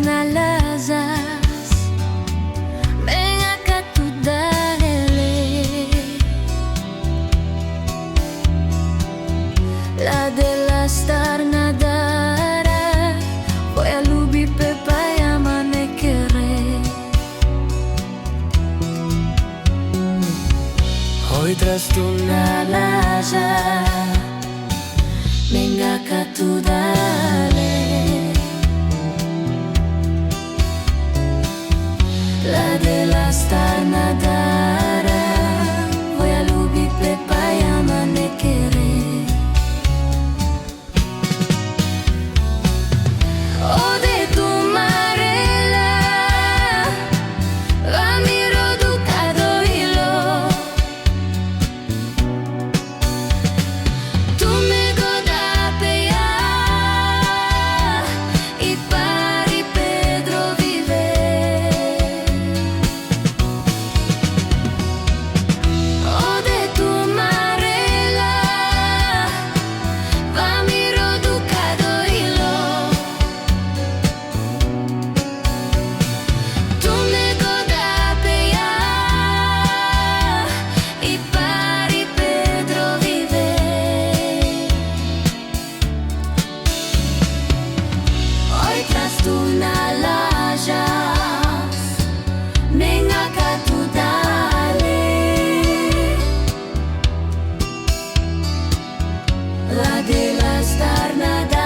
na lazas, venga que tú dale. La de la star nadara, voy a lubi pepa y amanecere. Hoy tras tu na laza, venga que tú dale. La de la star nadara, voy a lubi pepa y amanecere. O de tu marela, va mi roducado hilo. Tu me godapea y pari Pedro vive. O de tu marela, va mi roducado hilo. Tu me godapea y pari Pedro vive. Hoy tras tu na lajas, venga que tú dale. La de la star nada.